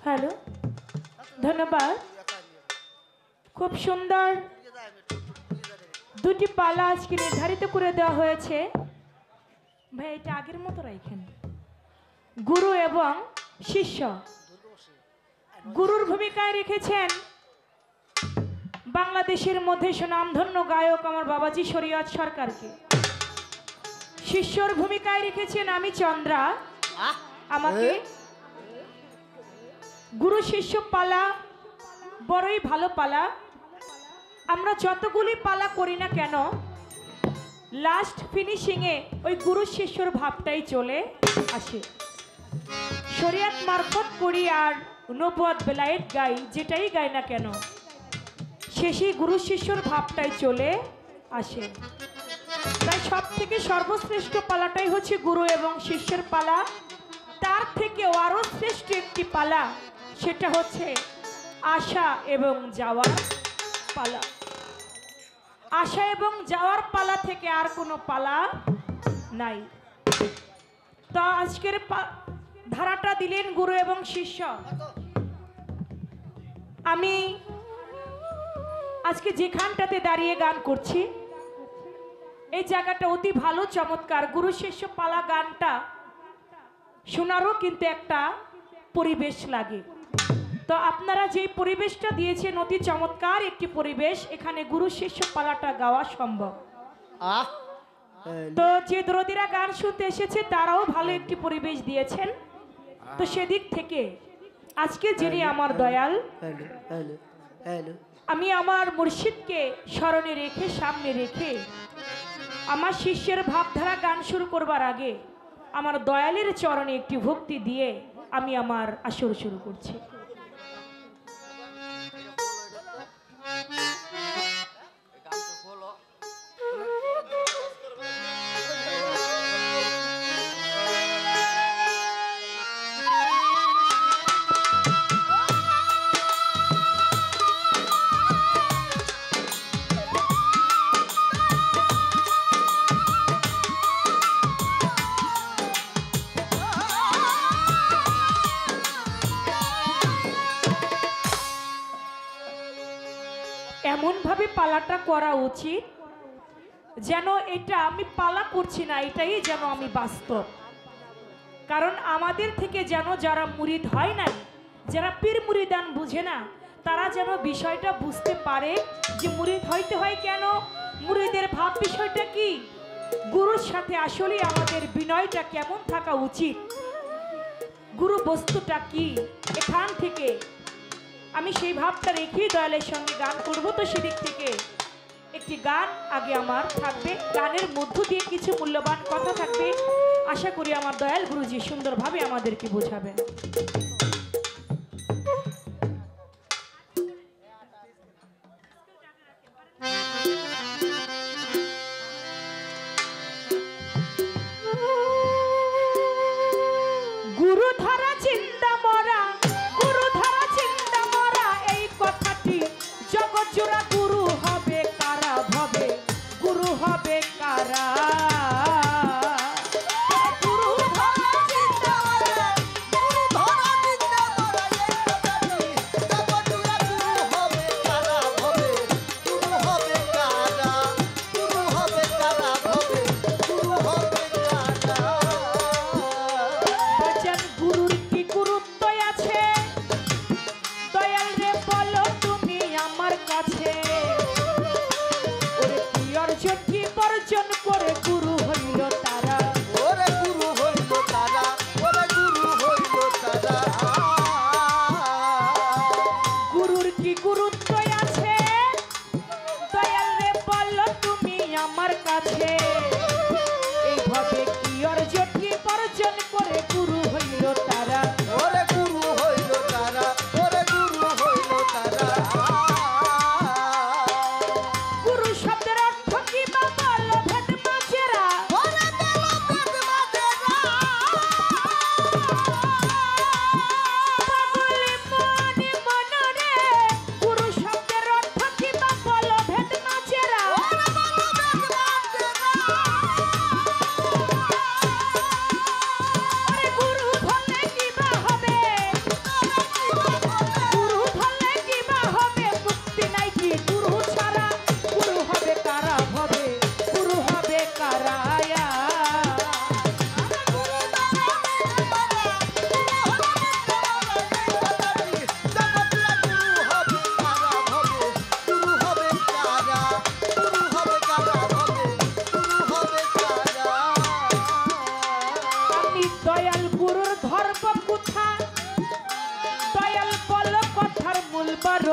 Hello, ধন্যবাদ। খুব সুন্দর দুটি পালা আজকে নির্ধারিত করে দেওয়া হয়েছে। ভাই এটা আগের মতো রাখেন। গুরু এবং শিষ্য। গুরুর ভূমিকায় রেখেছেন বাংলাদেশের মধ্যে সুনামধন্য গায়ক আমার বাবাজি শরীয়ত সরকারকে। শিষ্যর ভূমিকায় রেখেছেন আমি চন্দ্রা। আমাকে গুরু শিষ্য পালা বড়ই ভালো পালা। আমরা যতগুলি পালা করি না কেন লাস্ট ফিনিশিংয়ে ওই গুরু শিষ্যর ভাবটাই চলে আসে। শরীয়ত মারফত করি আর নবুয়ত বেলায়েত গাই, যেটাই গাই না কেন শেষে গুরু শিষ্যর ভাবটাই চলে আসে। তাই সব থেকে সর্বশ্রেষ্ঠ পালাটাই হচ্ছে গুরু এবং শিষ্যের পালা। তার থেকেও আরো শ্রেষ্ঠ একটি পালা, সেটা হচ্ছে আসা এবং যাওয়ার পালা। আসা এবং যাওয়ার পালা থেকে আর কোনো পালা নাই। তো আজকের ধারাটা দিলেন গুরু এবং শিষ্য। আমি আজকে যেখানটাতে দাঁড়িয়ে গান করছি এই জায়গাটা অতি ভালো, চমৎকার। গুরু শিষ্য পালা গানটা শোনারও কিন্তু একটা পরিবেশ লাগে। তো আপনারা যেই পরিবেশটা দিয়েছেন অতি চমৎকার একটি পরিবেশ, এখানে গুরু শিষ্য পালাটা গাওয়া সম্ভব। তো যে দরদিরা গান শুনতে এসেছে তারাও ভালো একটি পরিবেশ দিয়েছেন। তো সেদিক থেকে আজকে যিনি আমার দয়াল, আমি আমার মুর্শিদকে স্মরণে রেখে সামনে রেখে আমার শিষ্যের ভাবধারা গান শুরু করবার আগে আমার দয়ালের চরণে একটি ভক্তি দিয়ে আমি আমার আসর শুরু করছি। এমনভাবে পালাটা করা উচিত যেন এটা আমি পালা করছি না, এটাই যেন আমি বাস্তব। কারণ আমাদের থেকে যেন যারা মুরিদ হয় নাই, যারা পীর মুরিদান বুঝে না, তারা যেন বিষয়টা বুঝতে পারে যে মুরিদ হইতে হয় কেন, মুরিদের ভাব বিষয়টা কি, গুরুর সাথে আসলে আমাদের বিনয়টা কেমন থাকা উচিত, গুরু বস্তুটা কি। এখান থেকে আমি সেই ভাবটা রেখেই দয়ালের সঙ্গে গান করব। তো সেদিক থেকে একটি গান আগে আমার থাকবে, গানের মধ্য দিয়ে কিছু মূল্যবান কথা থাকবে। আশা করি আমার দয়াল গুরুজি সুন্দরভাবে আমাদেরকে বোঝাবেন। গুরু ধারা চিন্তা মরা, গুরু ধারা চিন্তা মরা, এই কথাটি জগৎ জোড়া। গুরু হবে কারা ভবে, গুরু হবে কারা। গুরু ধারা চিন্তা মরা, গুরু ধারা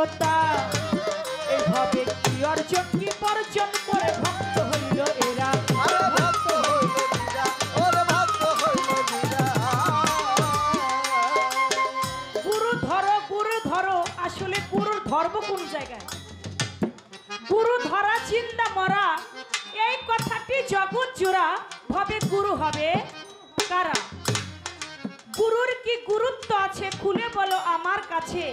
বারোটা এইভাবে কি অর্জন কি বর্জন করে ভক্ত হইল এরা গুরু ধরো আসলে গুরুর ধর্ম কোন জায়গায় গুরু ধরা চিন্তা মরা এই কথাটি জগৎ জোড়া ভাবে গুরু হবে কারা গুরুর কি গুরুত্ব আছে খুলে বলো আমার কাছে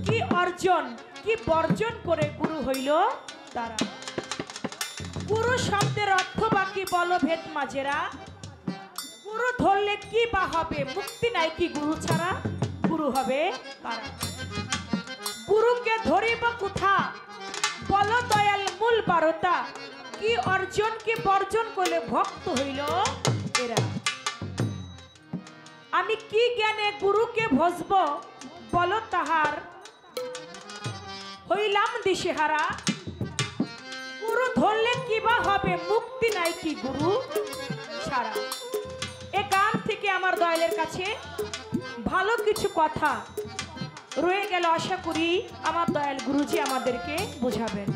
কি অর্জন কি বর্জন করে গুরু হইল তারা গুরু শব্দের অর্থ বাকি বলো ভেদ মাঝেরা গুরু ধরলে কি বা হবে মুক্তি নাই কি গুরু ছাড়া গুরু হবে কারা গুরুকে ধরিব কোথা বলো দয়াল মূল বারোটা কি অর্জন কি বর্জন করলে ভক্ত হইল এরা আমি কি জ্ঞানে গুরুকে ভজব বলো তাহার হইলাম দিশেহারা গুরু ধরলে কি বা হবে মুক্তি নাই কি গুরু ছাড়া এ গান থেকে আমার দয়ালের কাছে ভালো কিছু কথা রয়ে গেল আশা করি আমার দয়াল গুরুজি আমাদেরকে বোঝাবেন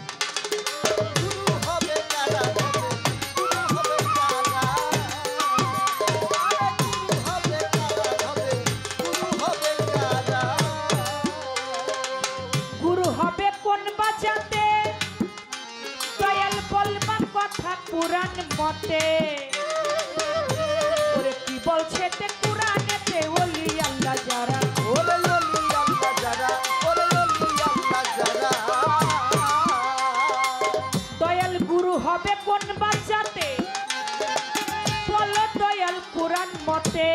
গুরু হবে কোন বাজাতে দয়াল বলবার কথা পুরাণ মতে ওরে কি বলছে তে কুরআনেতে ওলি আল্লাহ যারা দয়াল গুরু হবে কোন বাচ্চাতে বলো দয়াল কুরআন মতে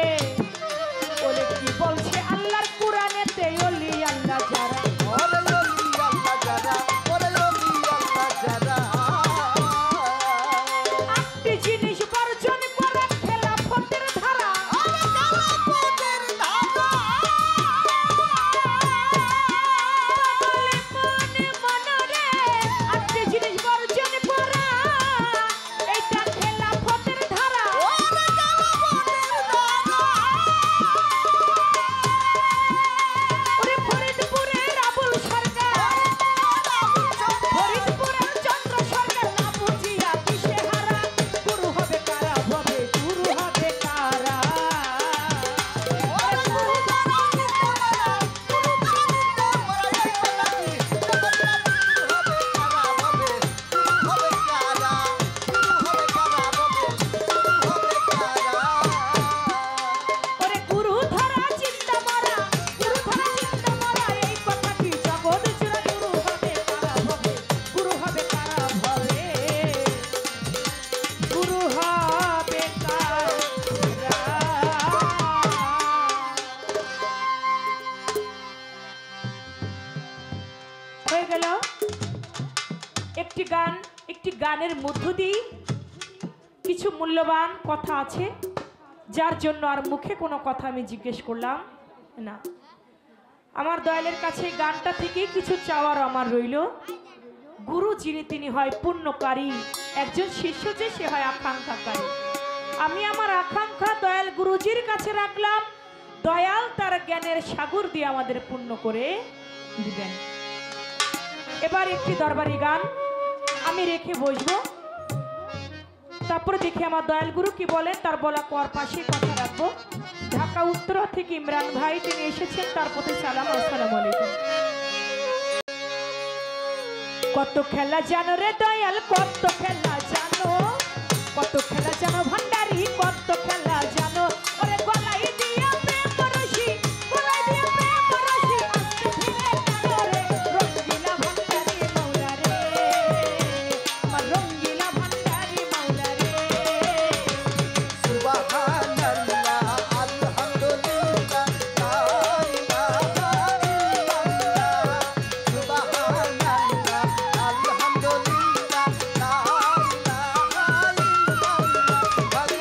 ওরে কি বলছে আল্লাহর কুরআনেতে ওলি আল্লাহ যারা আটটি জিনিস বর্জন করা খেলাফতের ধারা আটটি জিনিস বর্জন করা এইটা খেলাফতের ধারা ওরে ফরিদপুরের আবুল সরকার ফরিদপুরের চন্দ্র সরকার না বুঝিয়া কিসে হারা গুরু হবে কারা হবে গুরু হবে কারা ওরে গুরু ধরা চিন্তা মরা এই কথাটি জগৎ জোড়া গুরু হবে কারা হবে গুরু হবে কারা হবে গুরু হবে কারা হয়ে গেল একটি গানের মধ্য দিয়ে কিছু মূল্যবান কথা আছে যার জন্য আর মুখে কোনো কথা আমি জিজ্ঞেস করলাম না আমার দয়ালের কাছে গানটা থেকে কিছু চাওয়ার আমার রইল গুরু যিনি তিনি হয় পুণ্যকারী একজন শিষ্য যে সে হয় আকাঙ্ক্ষাকারী আমি আমার আকাঙ্ক্ষা দয়াল গুরুজির কাছে রাখলাম দয়াল তার জ্ঞানের সাগর দিয়ে আমাদের পূর্ণ করে দিবেন এবার একটি দরবারি গান আমি রেখে বসবো তারপরে দেখি আমার দয়াল গুরু কি বলেন তার বলা পর পাশে কথা রাখবো ঢাকা উত্তর থেকে ইমরান ভাই তিনি এসেছেন তার প্রতি সালাম আসসালামু আলাইকুম কত খেলা জানো রে দয়াল কত খেলা জানো ভান্ডারি কত খেলা জানো ওরে গলাই দিয়া প্রেম রশি গলাই দিয়া প্রেম রশি আস্তে ধীরে টানো রে রঙ্গিলা ভান্ডারি মাওলা রে আমার রঙ্গিলা ভান্ডারি মাওলা রে সুবহানাল্লাহ আলহামদুলিল্লাহ লা ইলাহা ইল্লাল্লাহ সুবহানাল্লাহ আলহামদুলিল্লাহ লা ইলাহা ইল্লাল্লাহ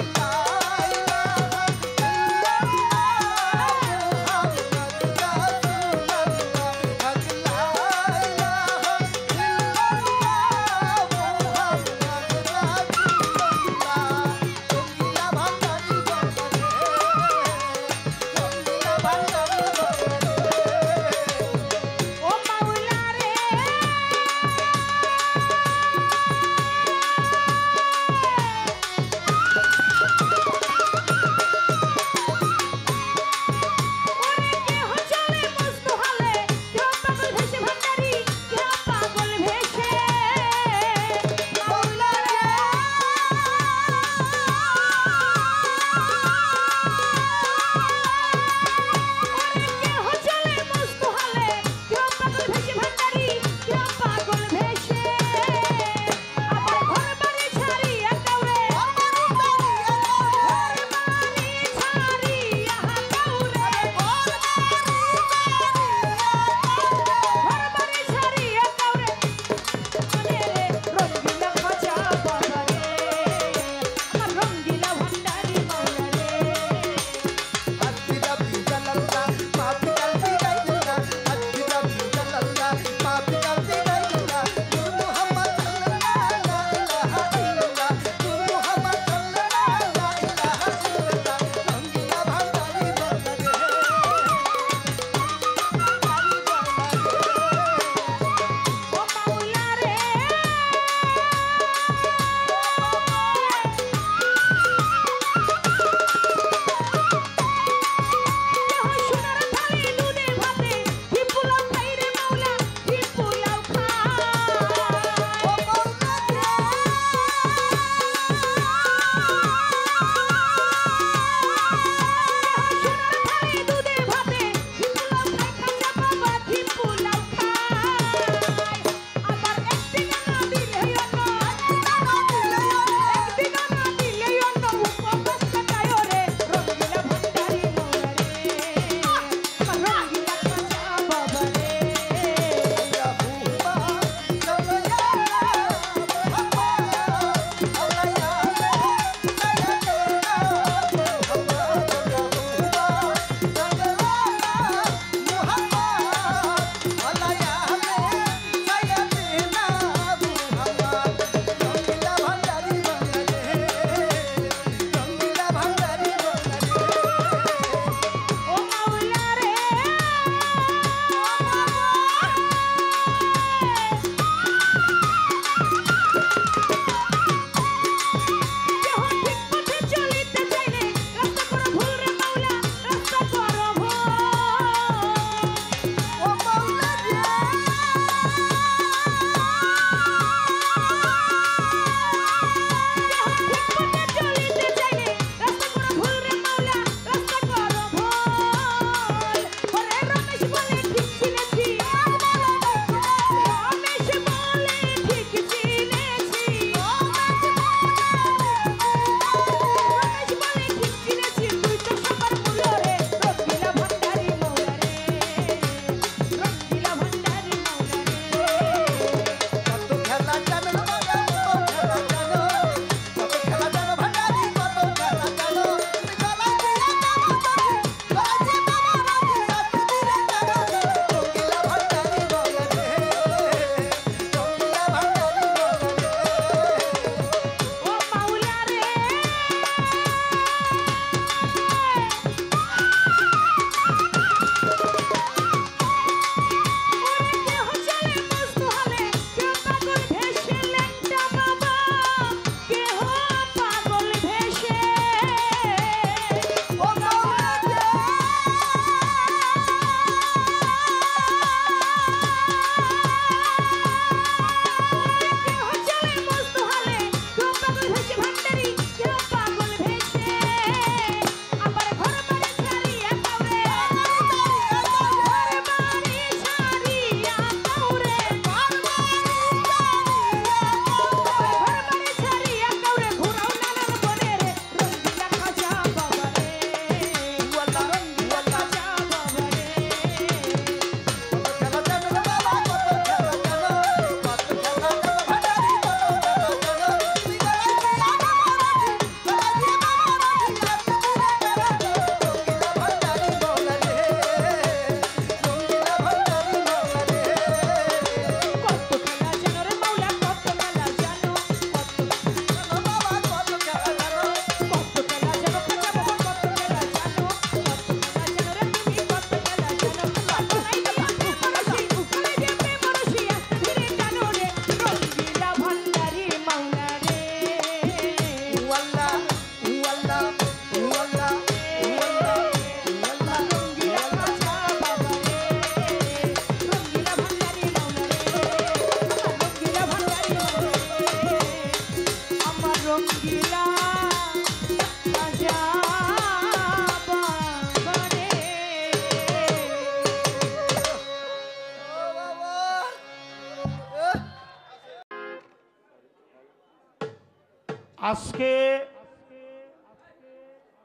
আজকে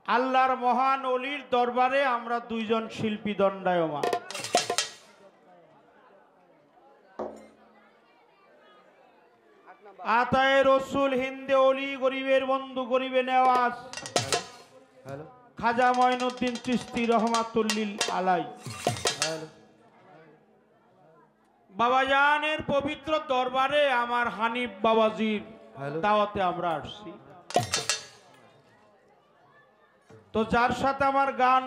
আল্লাহর মহান অলির দরবারে আমরা দুইজন শিল্পী দণ্ডায়মান। আতায়ে রসুল হিন্দে অলি গরিবের বন্ধু গরিবে নেওয়াজ হ্যালো খাজা মঈনুদ্দিন চিশতি রহমাতুল্লিল আলাই বাবাজানের পবিত্র দরবারে আমার হানিফ বাবাজির দাওয়াতে আমরা আসছি। তো যার সাথে আমার গান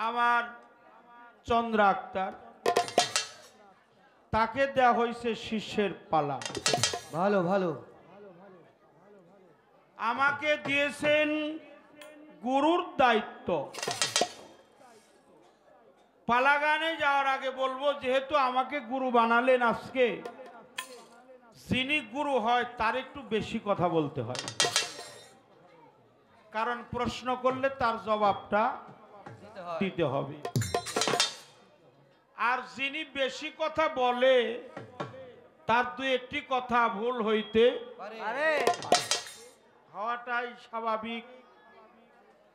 আমার চন্দ্র আক্তার, তাকে দেয়া হয়েছে শিষ্যের পালা। ভালো ভালো আমাকে দিয়েছেন গুরুর দায়িত্ব। পালা গানে যাওয়ার আগে বলবো, যেহেতু আমাকে গুরু বানালেন আজকে, যিনি গুরু হয় তার একটু বেশি কথা বলতে হয়, কারণ প্রশ্ন করলে তার জবাবটা দিতে হবে। আর যিনি বেশি কথা বলে তার দু একটি কথা ভুল হইতে হওয়াটাই স্বাভাবিক।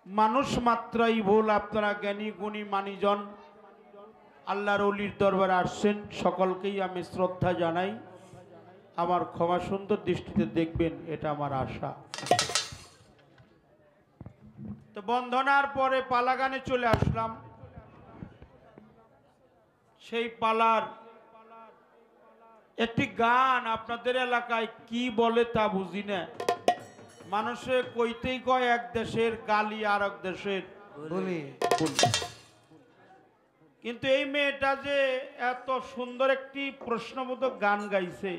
মানুষ মাত্রাই ভুল। আপনারা জ্ঞানী গুণী মানিজন আল্লাহর ওলির দরবারে আসছেন, সকলকেই আমি শ্রদ্ধা জানাই। আমার ক্ষমা সুন্দর দৃষ্টিতে দেখবেন, এটা আমার আশা। তো বন্ধনার পরে পালা গানে চলে আসলাম। সেই পালার একটি গান আপনাদের এলাকায় কি বলে তা বুঝি না। মানুষে কইতেই কয় এক দেশের গালি আর এক দেশের বলি বলি। কিন্তু এই মেয়েটা যে এত সুন্দর একটি প্রশ্নবোধক গান গাইছে,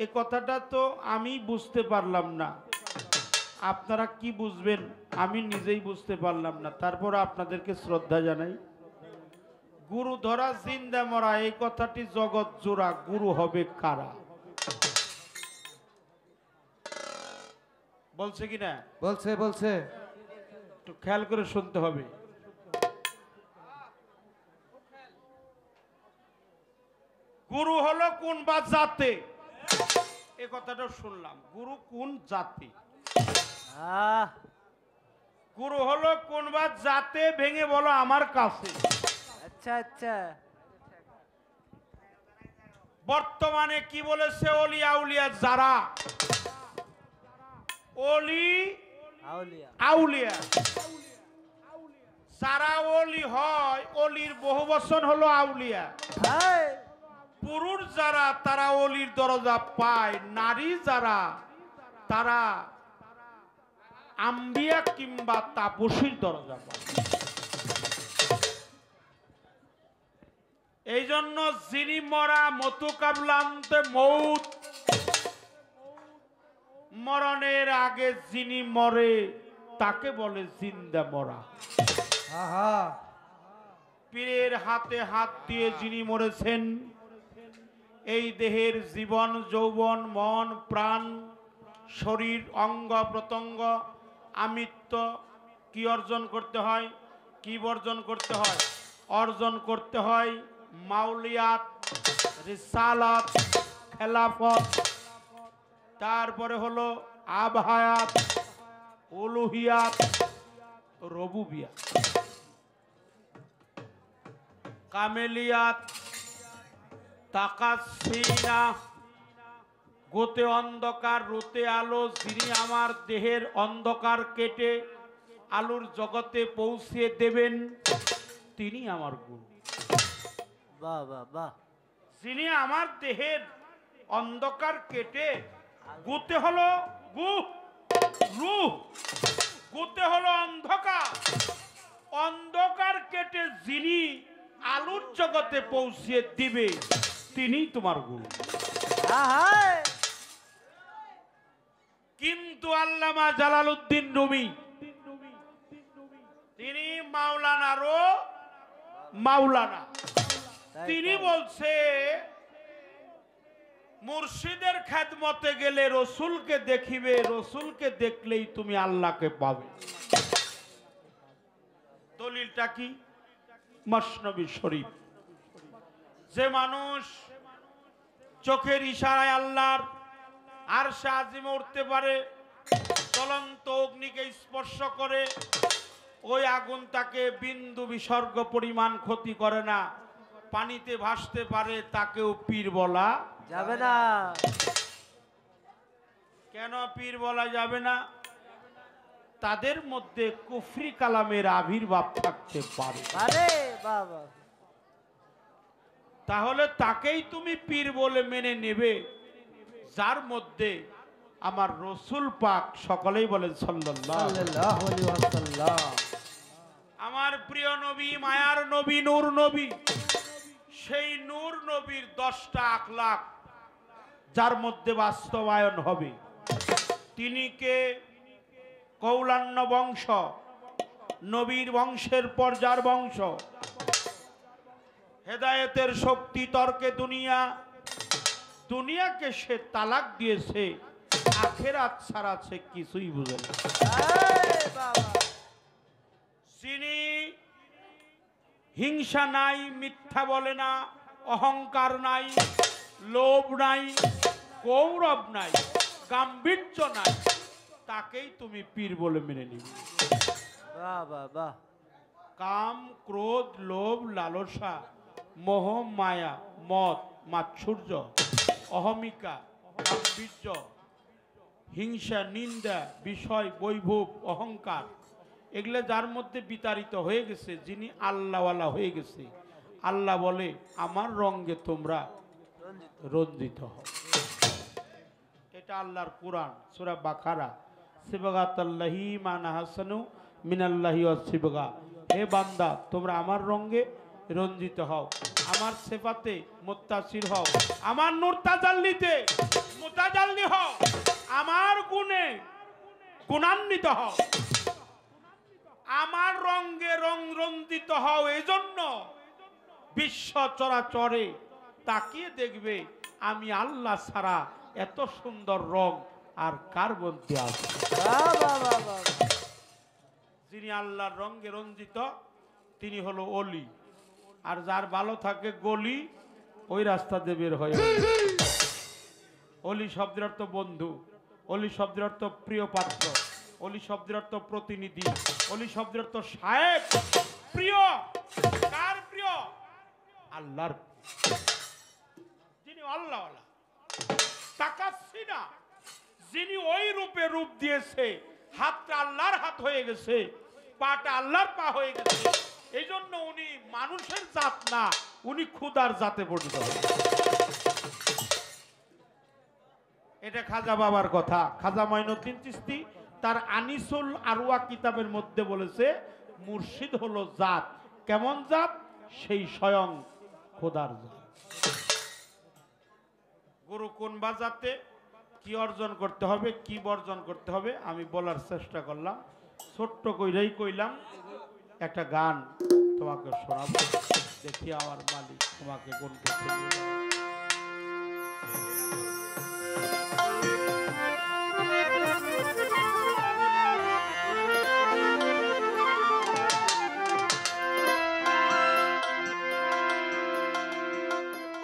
এ কথাটা তো আমি বুঝতে পারলাম না। আপনারা কি বুঝবেন আমি নিজেই বুঝতে পারলাম না। তারপর আপনাদেরকে শ্রদ্ধা জানাই। গুরু ধরা জিন্দা মরা, এই কথাটি জগৎ জোড়া। গুরু হবে কারা বলছে কিনা? বলছে বলছে একটু খেয়াল করে শুনতে হবে। গুরু হলো কোন বা জাতে, এ কথাটা শুনলাম। গুরু কোন জাতি? গুরু হলো কোন বা জাতে, ভেঙে বলো আমার কাছে। আচ্ছা আচ্ছা বর্তমানে কি বলেছে? অলি আউলিয়া যারা, অলি আউলিয়া যারা অলি হয়, অলির বহু বচন হলো আউলিয়া। পুরুষ যারা তারা অলির দরজা পায়, নারী যারা তারা আম্বিয়া কিংবা তাপসীর দরজা পায়। এই জন্য যিনি মরা মতু কাবলান্তে মৌত, মরণের আগে যিনি মরে তাকে বলে জিন্দা মরা। পীরের হাতে হাত দিয়ে যিনি মরেছেন, এই দেহের জীবন যৌবন মন প্রাণ শরীর অঙ্গ প্রত্যঙ্গ আমিত্ব কি অর্জন করতে হয়, কি বর্জন করতে হয়? অর্জন করতে হয় মাউলিয়াত, রিসালাত, খেলাফত, তারপরে হলো আবহায়াত, উলুহিয়াত, রবুবিয়াত, কামেলিয়াত, তাকাসিনা, গোতে অন্ধকার রুতে আলো। যিনি আমার দেহের অন্ধকার কেটে আলোর জগতে পৌঁছিয়ে দেবেন, তিনি আমার গুরু। বাহ বাহ বাহ। যিনি আমার দেহের অন্ধকার কেটে, গুতে হলো রূহ, গুতে হলো অন্ধকার, অন্ধকার কেটে যিনি আলোর জগতে পৌঁছিয়ে দিবে, তিনি তোমার গুরু। কিন্তু আল্লামা জালালউদ্দিন রুমি তিনি মাওলানারও মাওলানা। তিনি বলছে মুর্শিদের খেদমতে গেলে রসুলকে দেখিবে, রসুলকে দেখলেই তুমি আল্লাহকে পাবে। দলিলটা কি? মসনবী শরীফ। যে মানুষ চোখের ইশারায় আল্লাহর আর সে আজিমে উঠতে পারে, জ্বলন্ত অগ্নিকে স্পর্শ করে ওই আগুন তাকে বিন্দু বিসর্গ পরিমাণ ক্ষতি করে না, পানিতে ভাসতে পারে, তাকেও পীর বলা যাবে না। কেন পীর বলা যাবে না? তাদের মধ্যে কুফরি কালামের আবির্ভাব থাকতে পারে। আরে বাবা, তাহলে তাকেই তুমি পীর বলে মেনে নেবে যার মধ্যে আমার রসুল পাক, সকলেই বলেন সাল্লাল্লাহু সাল্লাল্লাহু আলাইহি ওয়াসাল্লাম, আমার প্রিয় নবী, মায়ার নবী, নূর নবী, সেই নূর নবীর 10টা আখলাক যার মধ্যে বাস্তবায়ন হবে। তিনি কে? কৌলান্য বংশ, নবীর বংশের পর যার বংশ, হেদায়েতের শক্তি, তর্কে দুনিয়া, দুনিয়াকে সে তালাক দিয়েছে, আখেরাত ছাড়া সে কিছুই বুঝে না। আরে বাবা, যিনি হিংসা নাই, মিথ্যা বলে না, অহংকার নাই, লোভ নাই, গৌরব নাই, গাম্ভীর্য নাই, তাকেই তুমি পীর বলে মেনে নিবে। বাহ বাহ বাহ, কাম, ক্রোধ, লোভ, লালসা, মোহ, মায়া, মদ, মাৎসর্য, অহমিকা, গাম্ভীর্য, হিংসা, নিন্দা, বিষয়, বৈভব, অহংকার, এগুলো যার মধ্যে বিতাড়িত হয়ে গেছে, যিনি আল্লাহওয়ালা হয়ে গেছে, আল্লাহ বলে আমার রঙে তোমরা রঞ্জিত হও। এটা আল্লাহর কোরআন, সূরা বাকারা, সিবগাতাল্লাহি মান হাসানু মিনাল্লাহি ওয়া সিবগা। হে বান্দা, তোমরা আমার রঙে রঞ্জিত হও, আমার সিফাতে মুত্তাসির হও, আমার নূর তাজাল্লিতে মুতাজাল্লি হও, আমার গুণে গুণান্বিত হও, আমার রঙে রঞ্জিত হও। এজন্য বিশ্ব চরাচরে তাকিয়ে দেখবে আমি আল্লাহ ছাড়া এত সুন্দর রং আর কার মধ্যে আছে। বাহ বাহ বাহ বাহ, যিনি আল্লাহর রঙে রঞ্জিত তিনি হলো অলি, আর যার ভালো থাকে গলি, ওই রাস্তা দিয়ে বের হয়। অলি শব্দের অর্থ বন্ধু, অলি শব্দের অর্থ প্রিয় পাত্র, অলি শব্দের অর্থ প্রতিনিধি, অলি শব্দের অর্থ সাহেব। প্রিয় কার প্রিয়? আল্লাহর, যিনি আল্লাহওয়ালা, তাকাচ্ছি না, যিনি ওই রূপে রূপ দিয়েছে, হাতটা আল্লাহর হাত হয়ে গেছে, পাটা আল্লাহর পা হয়ে গেছে, এই জন্য উনি মানুষের জাত না, উনি খুদার জাতে পরিণত হয়েছে। এটা খাজা বাবার কথা। খাজা মাইনুদ্দিন চিশতি তার আনিসুল আরওয়া কিতাবের মধ্যে বলেছে, মুর্শিদ হলো জাত। কেমন জাত? সেই স্বয়ং খোদার জাত। গুরু কোন বাজাতে কি অর্জন করতে হবে, কি বর্জন করতে হবে, আমি বলার চেষ্টা করলাম, ছোট্ট কইরাই কইলাম। একটা গান তোমাকে শোনাবো, দেখি আমার মালিক তোমাকে কোন পথে নিয়ে যায়।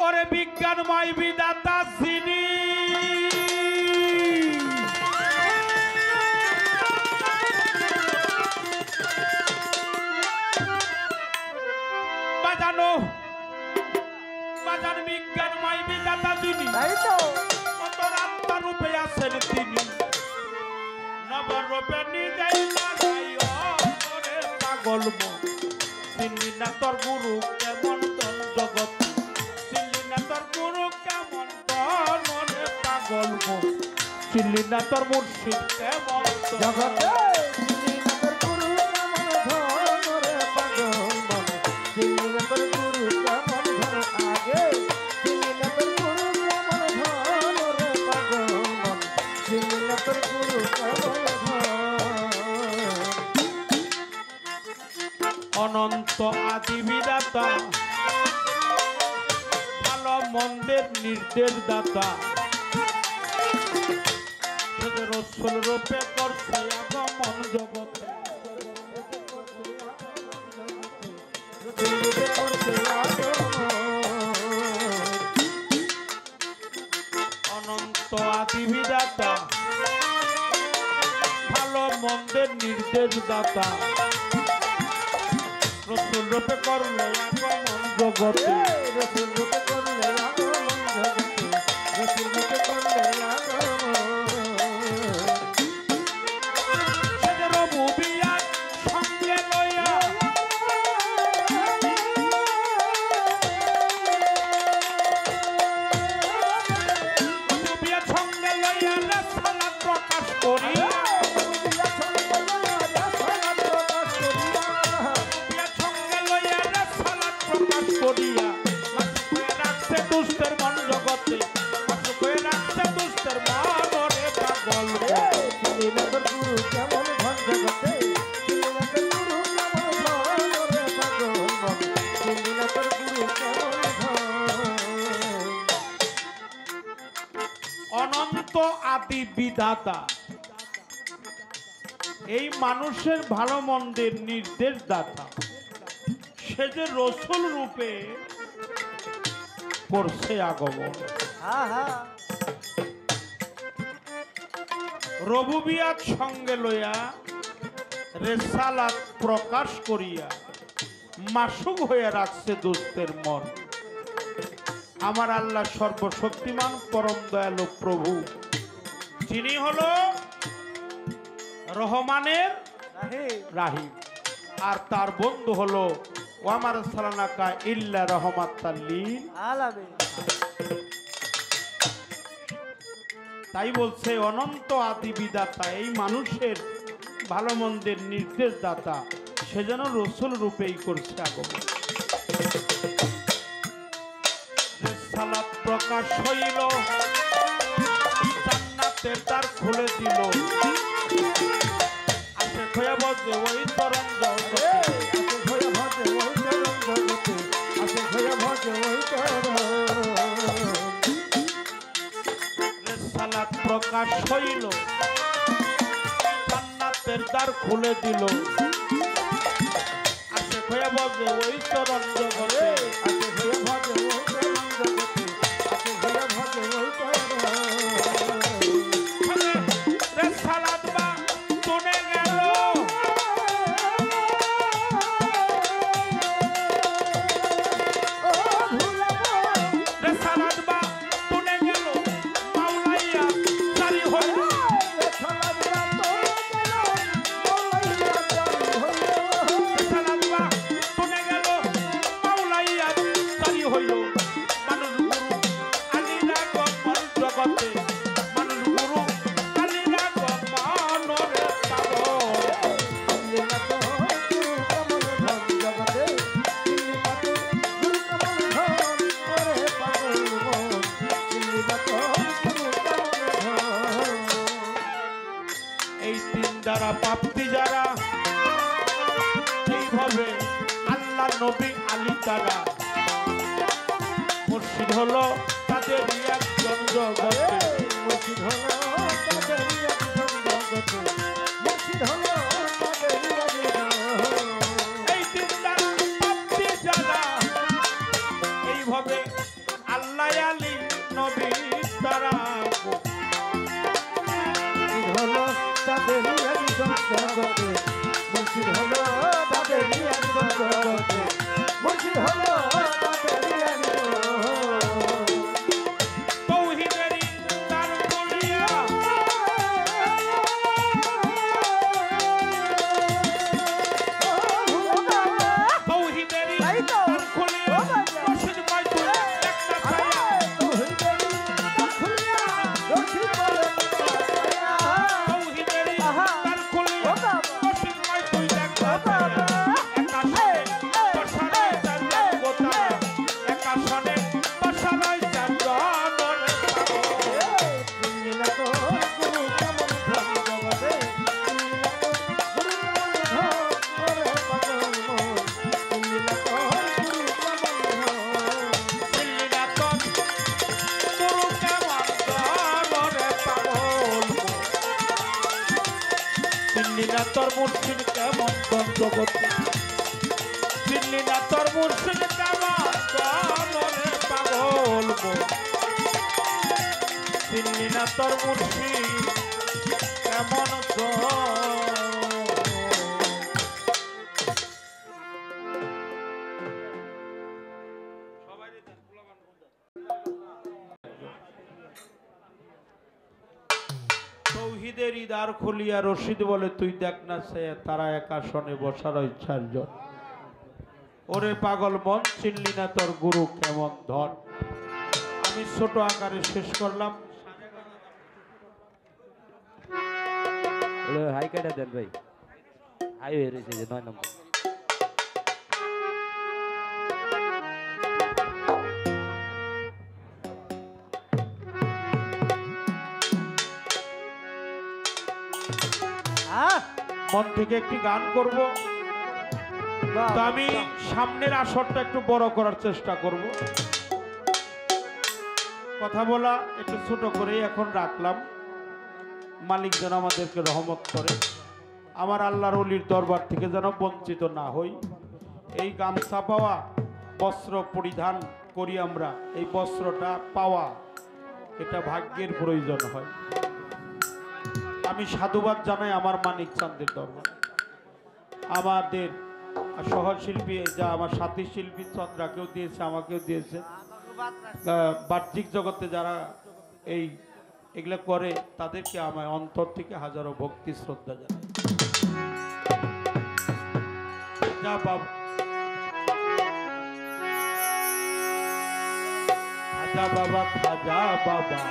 ওরে বিজ্ঞানময় বিধাতা যিনি, বাজানো বাজান বিজ্ঞানময় বিধাতা যিনি, তাই তো অন্তরাত্মা রূপে আছেন তিনি, নবরূপে নিজেই বানাই ওরে পাগল মন, চিনলি না তোর গুরু কেমন তোর জগৎ, চিনলি না তোর গুরু কেমন তোর মনে পাগল মন, চিনলি না তোর মুর্শিদ কেমন তোর জগতে চিনি না তোর গুরু কেমন ধন রে পাগল মন, চিনি না তোর গুরু কেমন ধন, আগে চিনি না তোর গুরু কেমন ধন রে পাগল মন, চিনি না তোর গুরু কেমন ধন। অনন্ত আদি বিধাতা, ভালো মন্দের নির্দেশ দাতা, রসুল রূপে করছে আগমন জগতে, অনন্ত আদিবিদাতা ভালো মন্দের নির্দেশ দাতা রসুল রূপে করলো আগমন জগতে রসুল রূপে করলে আগমন জগতে, রসুল রূপে করলে আগমন। সেজন্য মুবিয়ার সঙ্গে লইয়া মুবিয়ার সঙ্গে লইয়া রাসালাত প্রকাশ করিয়া মুবিয়ার সঙ্গে লইয়া রাসালাত প্রকাশ করিয়া মাসুক হয়ে রাখছে দুষ্টের মন জগতে মাসুক হয়ে রাখছে দুষ্টের মন রে পাগল রে শ্রীনগর গুরু কেমন ধন জগতে, শ্রীনগর গুরু কেমন ধন রে পাগল মন, শ্রীনগর গুরু কেমন ধন। অনন্ত আদি বিধাতা এই মানুষের ভালো মন্দের নির্দেশ দাতা সে যে রসুল রূপে করছে আগমন রবুবিয়াত সঙ্গে লইয়া রেসালাত প্রকাশ করিয়া মাসুক হয়ে রাখছে দোস্তের মন। আমার আল্লাহ সর্বশক্তিমান পরম দয়ালু প্রভু যিনি হলো রহমানের রাহিম আর তার বন্ধু হলো ওয়ামার সালানাকা ইল্লা রহমাতাল্লিল আলামিন। তাই বলছে অনন্ত আদি বিধাতা এই মানুষের ভালো মন্দের নির্দেশ দাতা সে যেন রসুল রূপেই করছে আগমন। সালাত প্রকাশ হইল জান্নাতের দ্বার খুলে দিল আসে খয়া বজে ওই তরঙ্গ জগতে। আসে ভয়া ভজে ওই চরণ জগতে, আসে ভয়া ভজে ওই চরণ। সালাত প্রকাশ হইল জান্নাতের দ্বার খুলে দিল আসে খয়া বজে ওই চরণ জগতে। আসে ভয়া ভজে ওই চরণ জগতে, আসে ভয়া ভজে ওই চরণ। সালাত বা শুনে গেল ও ভুলাবো সালাত বা শুনে গেল মাওলাইয়া জারি হইল সালাত না তোরে গেল, মৌলাইয়া জারি হইল। সালাত বা শুনে গেল মাওলাইয়া জারি হইল মানুষ গুরু আলীরা গমন জগতে মানুষ গুরু আলীরা গমন রে পাগল। এই তিন দ্বারা প্রাপ্তি যারা এইভাবে আল্লাহ নবী আলী তারা মুর্শিদ হলো তাদের একজন জগতে। এই তিন দ্বারা প্রাপ্তি যারা এইভাবে আল্লাহ আলী নবী তারা তৌহিদেরই তার বলিয়া তৌহিদেরই তার খুলিয়া মুর্শিদ মাইতুল একটা ছায়া তৌহিদেরই তার খুলিয়া মুর্শিদ মাইতুল একটা ছায়া একা সনে বসারাই চাঁদ গোতারা একা সনে বসারাই চাঁদ নরে পাগল। দিল্লিরা তোর গুরু কেমন নরে পাগল। দিল্লিরা তোর মুর্শিদ কেমন জগতে দিল্লিরা তোর মুর্শিদ কেমন নরে পাগল। চিনলি না তোর মুর্শিদ কেমন ধন। তৌহিদের ইদার খুলিয়া রশিদ বলে তুই দেখ না সে তারা এক আসনে বসার চারজন। ওরে পাগল মন চিনলি না তোর গুরু কেমন ধন। আমি ছোট আকারে শেষ করলাম। হাই কাটা দেন ভাই, হাই হয়ে রয়েছে যে 9 নম্বর। মন থেকে একটি গান করব। তো আমি সামনের আসরটা একটু বড় করার চেষ্টা করব। কথা বলা একটু ছোট করে এখন রাখলাম। মালিক যেন আমাদেরকে রহমত করে, আমার আল্লাহর ওলির দরবার থেকে যেন বঞ্চিত না হই। এই গামছা পাওয়া, বস্ত্র পরিধান করি আমরা, এই বস্ত্রটা পাওয়া এটা ভাগ্যের প্রয়োজন হয়। আমি সাধুবাদ জানাই আমার মানিক চাঁদের দরবার, আমাদের সহশিল্পী যা আমার সাথী শিল্পী চন্দ্রাকেও দিয়েছে, আমাকেও দিয়েছে। বাহ্যিক জগতে যারা এগুলো করে তাদেরকে আমার অন্তর থেকে হাজারো ভক্তি শ্রদ্ধা জানাই। যা বাবা খাজা বাবা, খাজা বাবা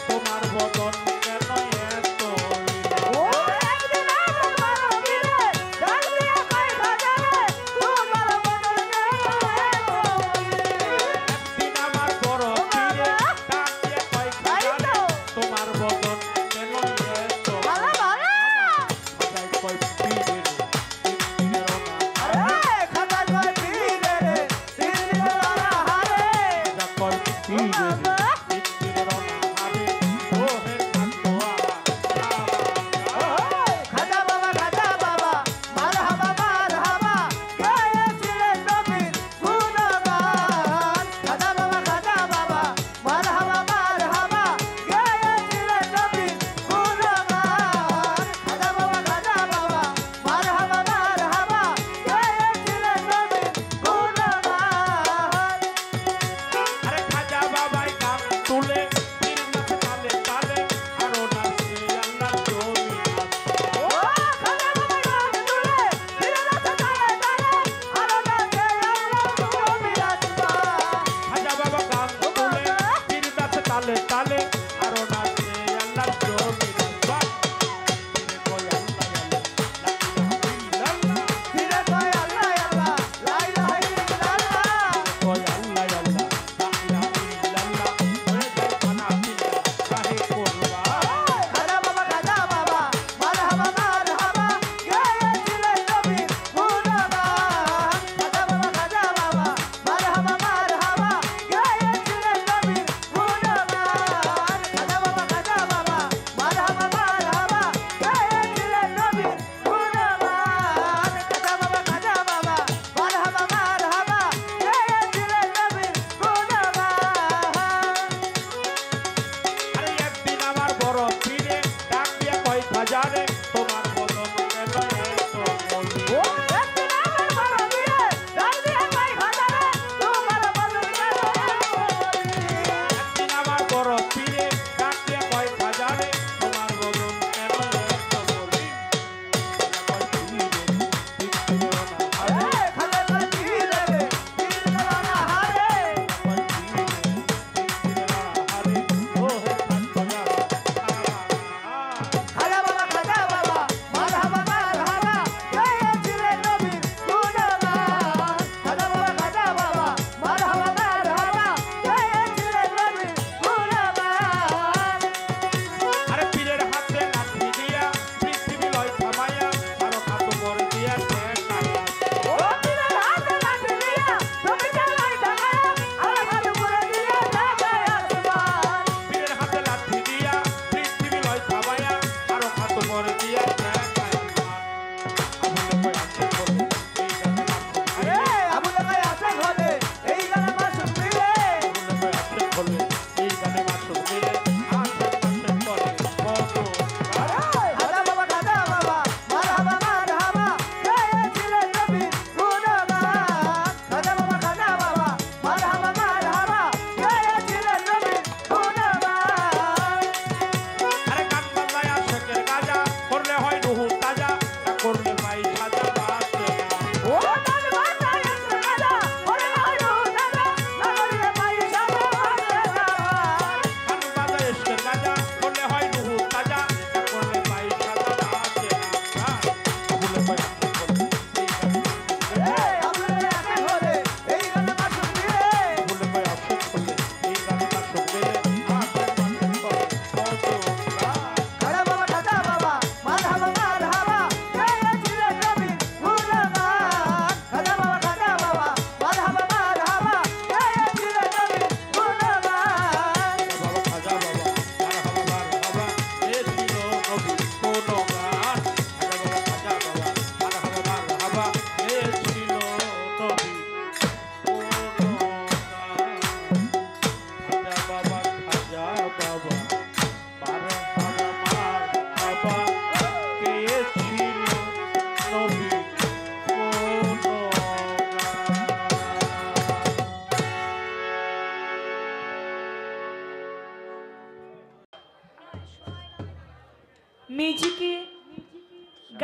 তোমার বদন কেন এত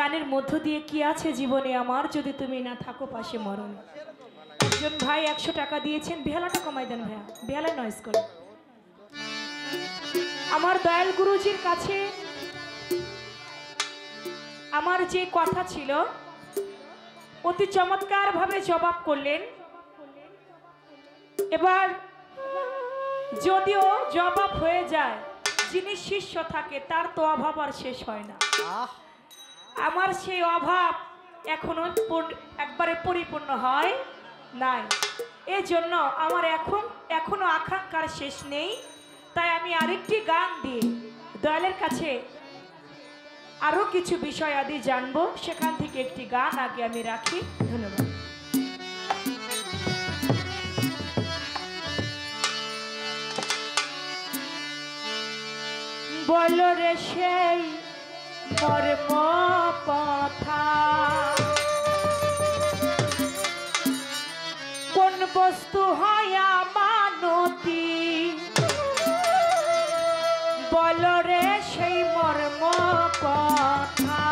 গানের মধ্য দিয়ে কি আছে জীবনে আমার, যদি তুমি না থাকো পাশে মরণে। একজন ভাই 100 টাকা দিয়েছেন, বেহালাটা কমাই দেন ভাইয়া, বেহালায় নয়েজ করে। আমার দয়াল গুরুজির কাছে আমার যে কথা ছিল অতি চমৎকার ভাবে জবাব করলেন। এবার যদিও জবাব হয়ে যায়, যিনি শিষ্য থাকে তার তো অভাব আর শেষ হয় না। আমার সেই অভাব এখনো একবারে পরিপূর্ণ হয় নাই, এই জন্য আমার এখনো আকাঙ্ক্ষার শেষ নেই। তাই আমি আরেকটি গান দিয়ে দয়ালের কাছে আরো কিছু বিষয় আদি জানবো, সেখান থেকে একটি গান আগে আমি রাখি। ধন্যবাদ। বলো রে সেই মর্ম কথা, কোন বস্তু হয় আমানতি, বলো রে সেই মর্ম কথা।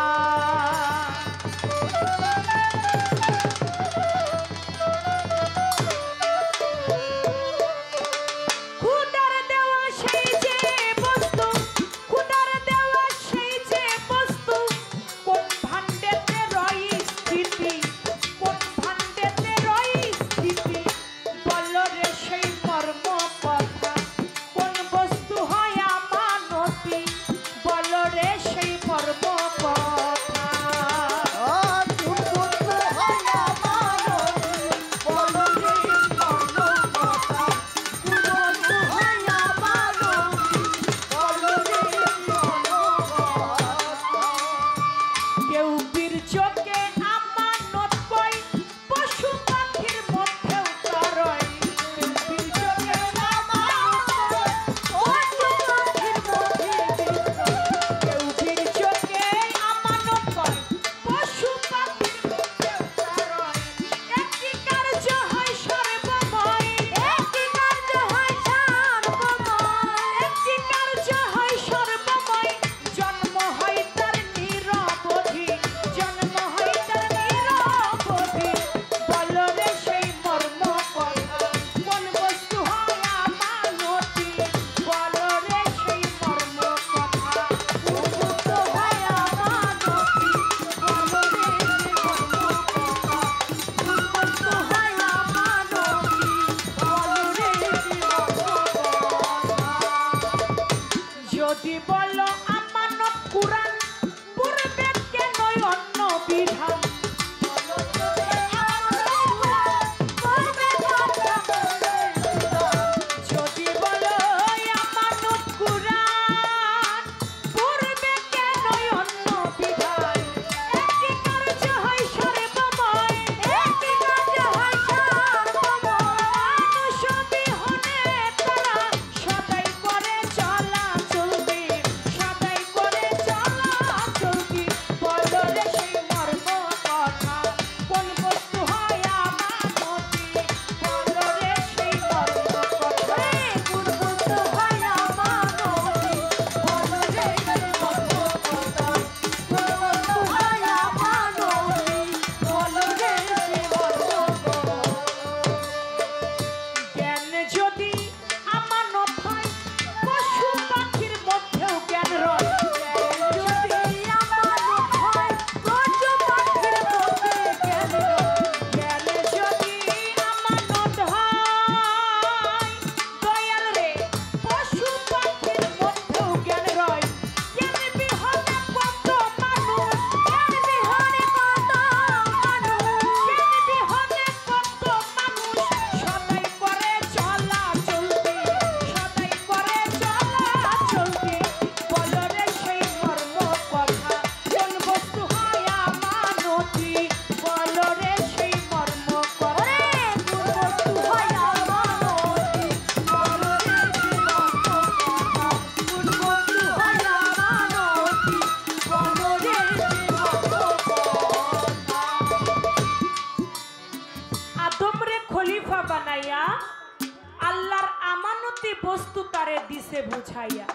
বস্তু তারে দিছে বুঝাইয়া।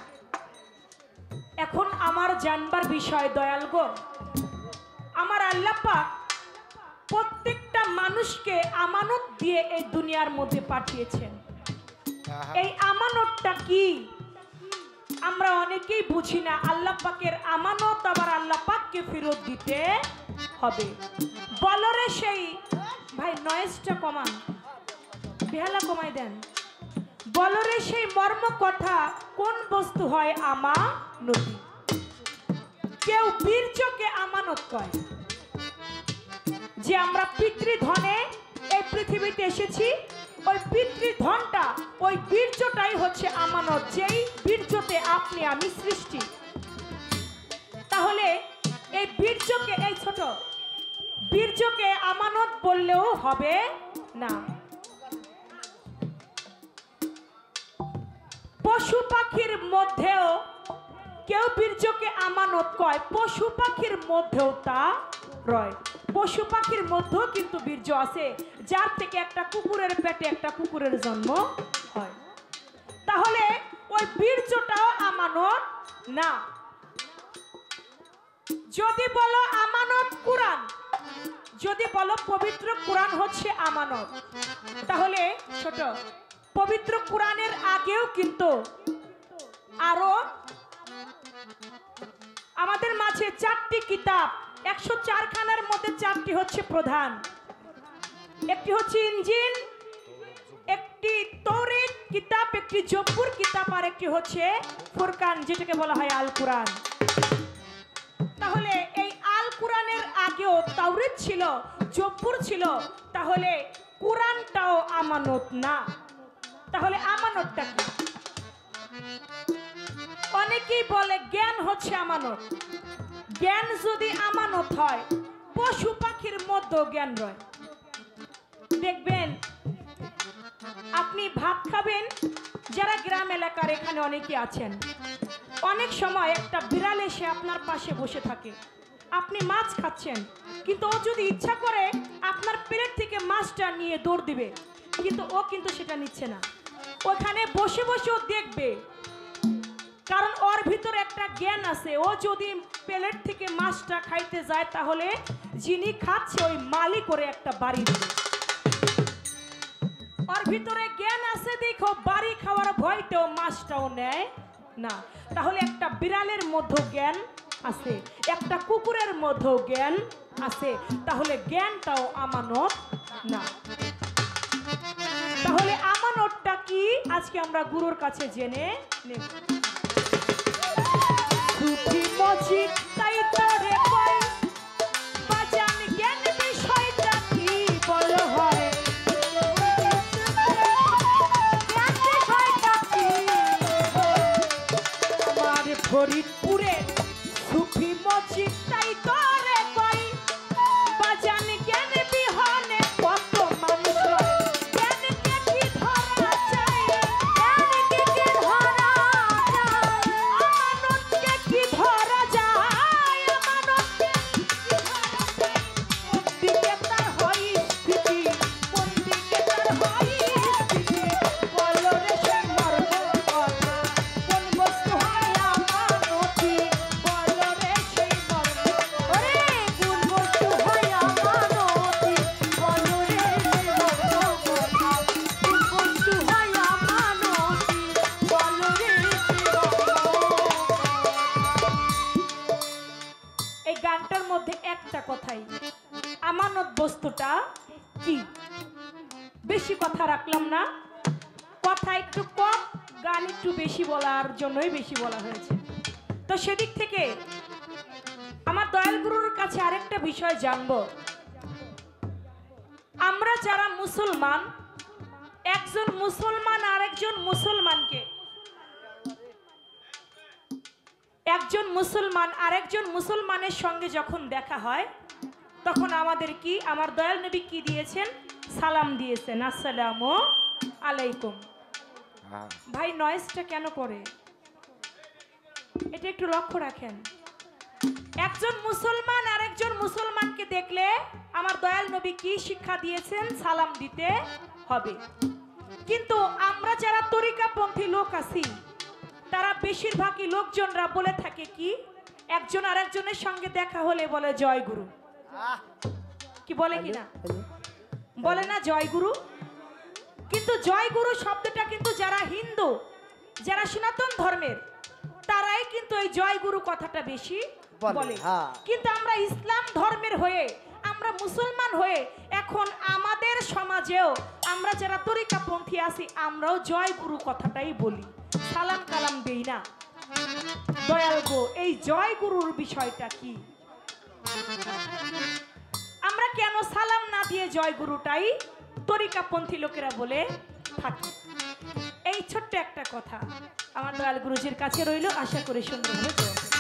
এখন আমার জানবার বিষয় দয়াল গো, আমার আল্লাহ পাক প্রত্যেকটা মানুষকে আমানত দিয়ে এই দুনিয়ার মধ্যে পাঠিয়েছেন। এই আমানতটা কি আমরা অনেকেই বুঝি না। আল্লাহ পাকের আমানত আবার আল্লাহ পাককে ফেরত দিতে হবে। বলরে সেই ভাই নয়েজটা কমান, বেহালা কমাই দেন। বলরে সেই মর্ম কথা কোন বস্তু হয় আমানতি। কেউ বীর্যকে আমানত কয়, যে আমরা পিতৃধনে এই পৃথিবীতে এসেছি, ওই পিতৃধনটা ওই বীর্যটাই হচ্ছে আমানত, যেই বীর্যতে আপনি আমি সৃষ্টি। তাহলে এই বীর্যকে, এই ছোট বীর্যকে আমানত বললেও হবে না। পশু পাখির মধ্যেও কেউ বীর্যকে আমানত কয়, পশু পাখির মধ্যেও তা রয়। পশু পাখির মধ্যেও কিন্তু বীর্য আছে, যার থেকে একটা কুকুরের পেটে একটা কুকুরের জন্ম হয়। তাহলে ওই বীর্যটাও আমানত না। যদি বলো আমানত কুরআন, যদি বলো পবিত্র কুরআন হচ্ছে আমানত, তাহলে ছোট পবিত্র কুরআনের আগেও কিন্তু আরো আমাদের মাঝে 4টি কিতাব, 104 খানার মধ্যে 4টি হচ্ছে প্রধান। একটি হচ্ছে ইনজিল, একটি তৌরাত কিতাব, একটি জব্বুর কিতাব, আর একটি হচ্ছে ফুরকান, যেটাকে বলা হয় আল কুরআন। তাহলে এই আল কুরআনের আগেও তাওরাত ছিল, জব্বুর ছিল, তাহলে কুরআনটাও আমানত না। তাহলে আমানতটা কি? অনেকেই বলে জ্ঞান হচ্ছে আমানত। জ্ঞান যদি আমানত হয়, পশু পাখির মধ্যে জ্ঞান রয়। দেখবেন আপনি ভাত খাবেন, যারা গ্রাম এলাকার এখানে অনেকে আছেন, অনেক সময় একটা বিড়াল এসে আপনার পাশে বসে থাকে, আপনি মাছ খাচ্ছেন, কিন্তু ও যদি ইচ্ছা করে আপনার প্লেট থেকে মাছটা নিয়ে দৌড় দিবে, কিন্তু ও কিন্তু সেটা নিচ্ছে না। ওখানে বসে বসে ও দেখবে, কারণ ওর ভিতরে একটা জ্ঞান আছে। ও যদি প্লেট থেকে মাছটা খাইতে যায়, তাহলে যিনি খাচ্ছে ওই মালিক করে একটা বাড়ি দিবে। ওর ভিতরে জ্ঞান আছে, দেখো বাড়ি খাওয়ার ভয়তেও মাছটাও নেয় না। তাহলে একটা বিড়ালের মধ্যে জ্ঞান আছে, একটা কুকুরের মধ্যে জ্ঞান আছে, তাহলে জ্ঞানটাও আমানত না। তাহলে আমানতটা কি আজকে আমরা গুরুর কাছে জেনে নেব। সুফি মজিদ তাই তোরে কই, বাজান জ্ঞান বিষয়টা কি বল হয়, জ্ঞান বিষয়টা কি। আমার ফরিদপুরে সুফি মজিদ তাই তোরে কই, বাজান জ্ঞান বিহনে কত মানুষ রয়, জ্ঞানকে কি ধরা যায়, জ্ঞানকে কি ধরা যায়, আমানতকে কি ধরা যায়, আমানতকে কি ধরা যায়। কোন দিকে তার হয় স্থিতি, কোন দিকে তার হয় স্থিতি, বলো রে সেই মর্ম কথা, কোন বস্তু হয় আমানতি, বলো রে সেই মর্ম, ওরে কোন বস্তু হয় আমানতি, বলো রে সেই মর্ম কথা, কোন বস্তু হয় আমানতি, বলো রে সেই মর্ম। এই গানটার মধ্যে একটা কথাই, আমানত বস্তুটা কি। বেশি কথা রাখলাম না, কথা একটু কম, গান একটু বেশি বলার জন্যই বেশি বলা হয়েছে। তো সেদিক থেকে আমার দয়াল গুরুর কাছে আরেকটা বিষয় জানবো। আমরা যারা মুসলমান, একজন মুসলমান আরেকজন মুসলমানকে, একজন মুসলমান আরেকজন মুসলমানের সঙ্গে যখন দেখা হয়, তখন আমাদের কি, আমার দয়াল নবী কি দিয়েছেন, সালাম দিয়েছেন, আসসালামু আলাইকুম। ভাই নয়েজটা কেন করে, এটা একটু লক্ষ্য রাখেন। একজন মুসলমান আরেকজন মুসলমানকে দেখলে আমার দয়াল নবী কি শিক্ষা দিয়েছেন, সালাম দিতে হবে। কিন্তু আমরা যারা তরিকাপন্থী লোক আছি, তারা বেশিরভাগই লোকজনরা বলে থাকে কি, একজন আরেকজনের সঙ্গে দেখা হলে বলে জয় গুরু, কি বলে কিনা বলে না জয় গুরু, কিন্তু জয় গুরু শব্দটা কিন্তু যারা হিন্দু, যারা সনাতন ধর্মের, তারাই কিন্তু এই জয় গুরু কথাটা বেশি বলে। কিন্তু আমরা ইসলাম ধর্মের হয়ে, আমরা মুসলমান হয়ে, এখন আমাদের সমাজেও আমরা যারা তরিকাপন্থী আছি, আমরাও জয় গুরু কথাটাই বলি, সালাম কালাম দেই না। দয়াল গো, এই জয় গুরুর বিষয়টা কি? আমরা কেন সালাম না দিয়ে জয় গুরুটাই তরিকাপন্থী লোকেরা বলে থাকি? এই ছোট্ট একটা কথা আমার দয়াল গুরুজির কাছে রইল, আশা করি সুন্দরভাবে জবাব দেবেন।